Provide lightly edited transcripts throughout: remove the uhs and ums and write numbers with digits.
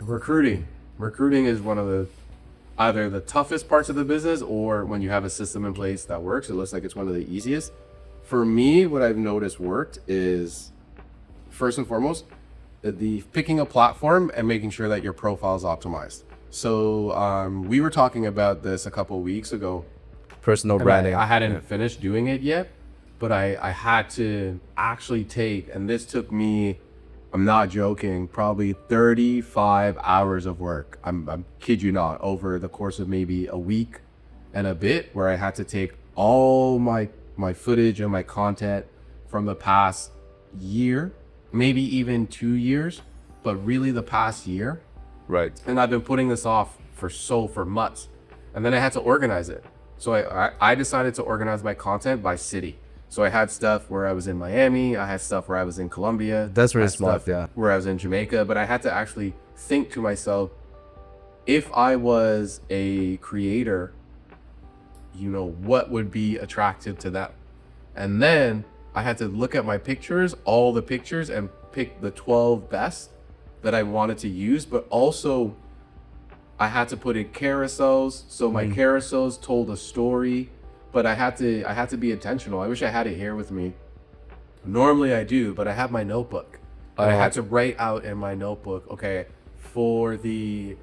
Recruiting is one of the either the toughest parts of the business, or when you have a system in place that works, it looks like it's one of the easiest. For me, what I've noticed worked is first and foremost the picking a platform and making sure that your profile is optimized. So we were talking about this a couple of weeks ago. Personal And branding. I hadn't finished doing it yet, but I had to actually take, and this took me, I'm not joking, probably 35 hours of work. I'm kid you not, over the course of maybe a week and a bit, where I had to take all my footage and my content from the past year, maybe even 2 years, but really the past year. Right. And I've been putting this off for months. And then I had to organize it. So I decided to organize my content by city. So I had stuff where I was in Miami, I had stuff where I was in Colombia. That's really I had smart, stuff yeah. Where I was in Jamaica, but I had to actually think to myself, if I was a creator, what would be attractive to them? And then I had to look at my pictures, all the pictures, and pick the 12 best that I wanted to use, but also I had to put in carousels. So my carousels told a story, but I had to be intentional. I wish I had it here with me. Normally I do, but I have my notebook. I had to write out in my notebook, okay, for the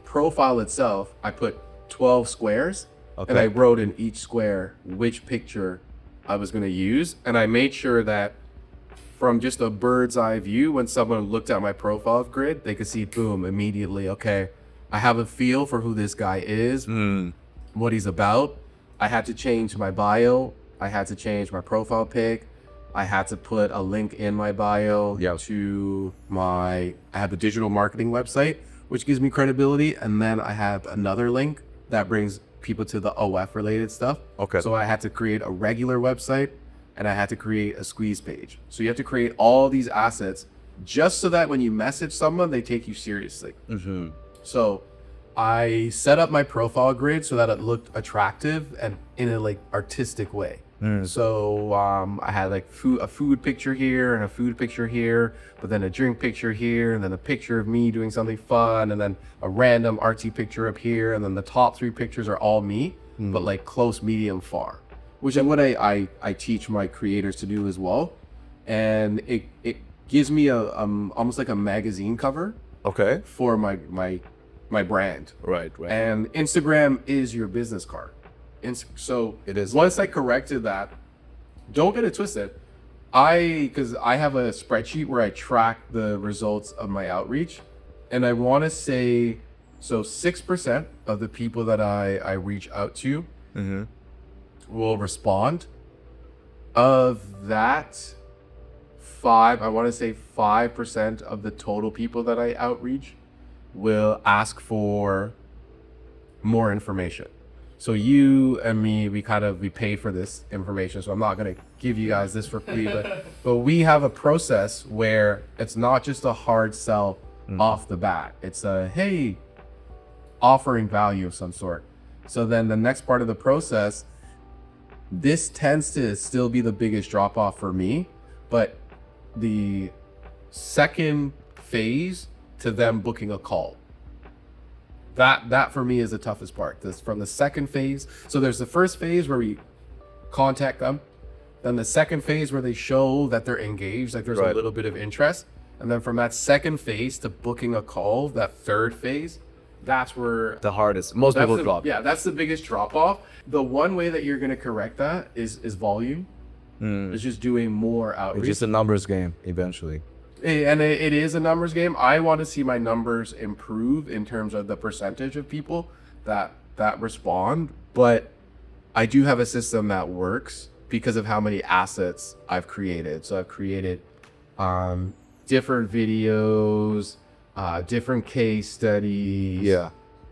profile itself, I put 12 squares, and I wrote in each square which picture I was going to use. And I made sure that from just a bird's eye view, when someone looked at my profile grid, they could see, boom, immediately, okay, I have a feel for who this guy is, what he's about. I had to change my bio. I had to change my profile pic. I had to put a link in my bio to I have the digital marketing website, which gives me credibility. And then I have another link that brings people to the OF related stuff. Okay. So I had to create a regular website and I had to create a squeeze page. So you have to create all these assets just so that when you message someone, they take you seriously. So I set up my profile grid so that it looked attractive and in a artistic way. So I had a food picture here and a food picture here, but then a drink picture here, and then a picture of me doing something fun, and then a random artsy picture up here, and then the top 3 pictures are all me, but close, medium, far, which is what I teach my creators to do as well. And it gives me a almost like a magazine cover for my brand. Right. And Instagram is your business card. So It is. Once I corrected that, don't get it twisted. Because I have a spreadsheet where I track the results of my outreach, and I want to say, so 6% of the people that I reach out to will respond. Of that, I want to say 5% of the total people that I outreach will ask for more information. So you and me, we pay for this information. So I'm not going to give you guys this for free, but we have a process where it's not just a hard sell off the bat. It's a, hey, offering value of some sort. So then the next part of the process, this tends to still be the biggest drop off for me, but the second phase to them booking a call, that for me is the toughest part. This from the second phase. So there's the first phase where we contact them, then the second phase where they show that they're engaged, like there's a little bit of interest, and then from that second phase to booking a call, that third phase, that's where The hardest. Most people drop. yeah, that's the biggest drop off. The one way that you're going to correct that is volume. It's just doing more outreach. It's just a numbers game eventually. And it is a numbers game. I want to see my numbers improve in terms of the percentage of people that respond, but I do have a system that works because of how many assets I've created. So I've created different videos, different case studies,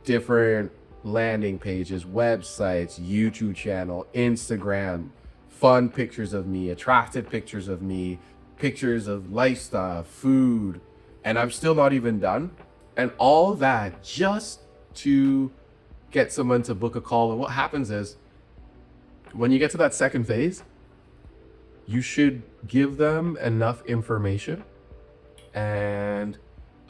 different landing pages, websites, YouTube channel, Instagram, fun pictures of me, attractive pictures of me, pictures of lifestyle, food, and I'm still not even done. And all that just to get someone to book a call. And what happens is, when you get to that second phase, you should give them enough information and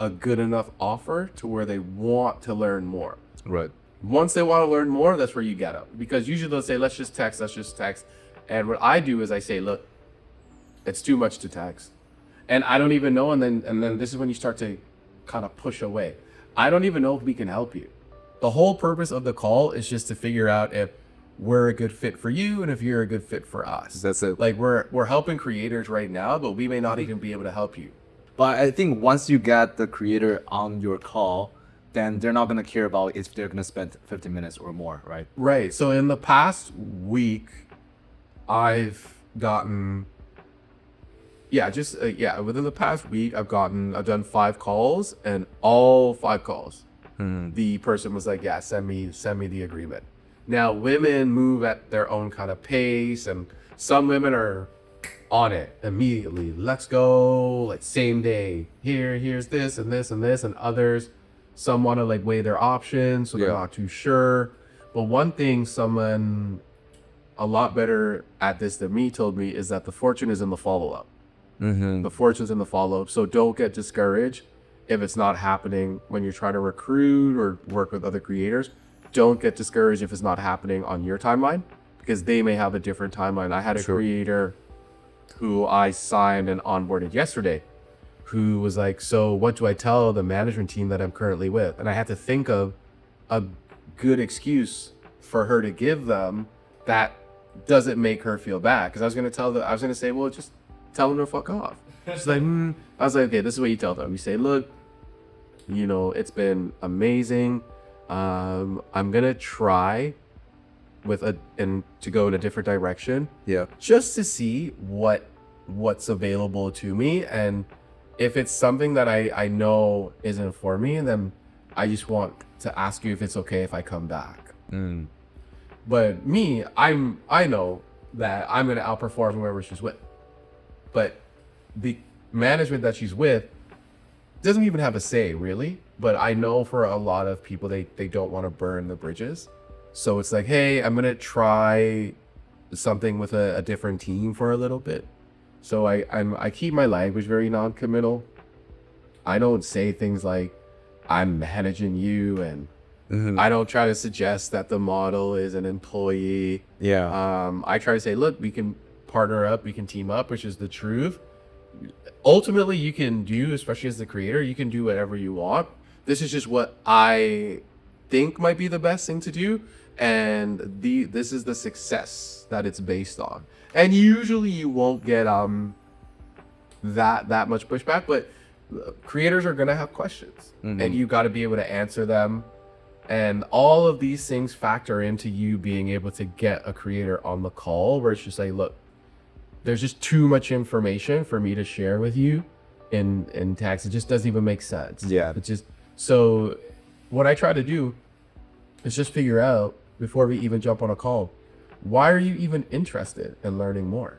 a good enough offer to where they want to learn more. Right. Once they want to learn more, that's where you get them. Because usually they'll say, let's just text. And what I do is I say, look, it's too much to text. And I don't even know. And then this is when you start to kind of push away. I don't even know if we can help you. The whole purpose of the call is just to figure out if we're a good fit for you and if you're a good fit for us. That's it. Like we're helping creators right now, but we may not even be able to help you. But I think once you get the creator on your call, then they're not gonna care about if they're gonna spend 15 minutes or more, right? Right. So in the past week, I've gotten, within the past week, I've done 5 calls, and all 5 calls, the person was like, yeah, send me the agreement. Now, women move at their own kind of pace, and some women are on it immediately. Let's go, like same day. Here's this and this and this, and others, some want to like weigh their options, so they're not too sure. But one thing someone a lot better at this than me told me is that the fortune is in the follow-up. The fortune's in the follow-up. So don't get discouraged if it's not happening when you're trying to recruit or work with other creators. Don't get discouraged if it's not happening on your timeline, because they may have a different timeline. I had a creator who I signed and onboarded yesterday who was like, so what do I tell the management team that I'm currently with? And I had to think of a good excuse for her to give them that doesn't make her feel bad. Because I was going to say, well, just tell them to fuck off. She's like, I was like, okay, this is what you tell them. You say, look, it's been amazing. I'm going to try to go in a different direction. Yeah. Just to see what's available to me. And if it's something that I know isn't for me, then I just want to ask you if it's okay if I come back. But me, I know that I'm going to outperform whoever she's with. But the management that she's with doesn't even have a say, really. But I know for a lot of people, they don't want to burn the bridges. So it's like, hey, I'm going to try something with a different team for a little bit. So I keep my language very non-committal. I don't say things like, I'm managing you, and I don't try to suggest that the model is an employee. I try to say, look, we can partner up, we can team up, which is the truth. Ultimately, you can do, especially as the creator, you can do whatever you want. This is just what I think might be the best thing to do, and this is the success that it's based on. And usually you won't get that much pushback, but creators are gonna have questions, and you got to be able to answer them. And all of these things factor into you being able to get a creator on the call where it's just like, look, there's just too much information for me to share with you in text. It just doesn't even make sense. It's just, so what I try to do is just figure out before we even jump on a call, why are you even interested in learning more?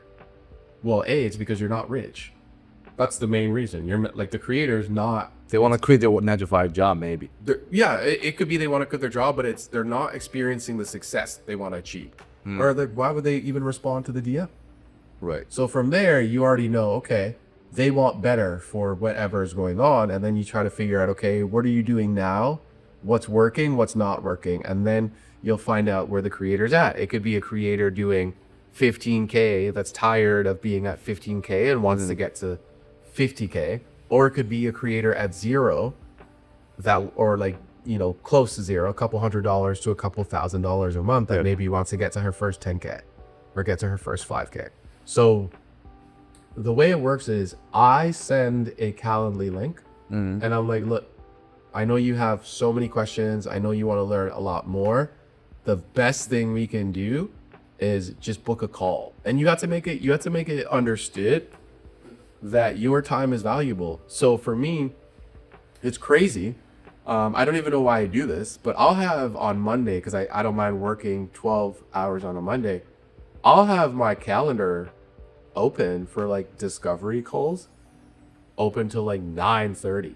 Well, A, it's because you're not rich. That's the main reason. You're like, the creator's not. They want to quit their 9-to-5 job, maybe. It could be they want to quit their job, but they're not experiencing the success they want to achieve. Or why would they even respond to the DM? Right. So from there, you already know, okay, they want better for whatever is going on. And then you try to figure out, okay, what are you doing now? What's working? What's not working? And then you'll find out where the creator's at. It could be a creator doing 15K that's tired of being at 15K and wants to get to 50K. Or it could be a creator at zero close to zero, a couple $100 to a couple $1,000 a month that maybe wants to get to her first 10K or get to her first 5K. So the way it works is I send a Calendly link and I'm like, look, I know you have so many questions. I know you want to learn a lot more. The best thing we can do is just book a call. And you have to make it understood that your time is valuable. So for me, it's crazy. I don't even know why I do this, but I'll have on Monday, because I don't mind working 12 hours on a Monday, I'll have my calendar open for like discovery calls open till like 9:30,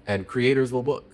and creators will book.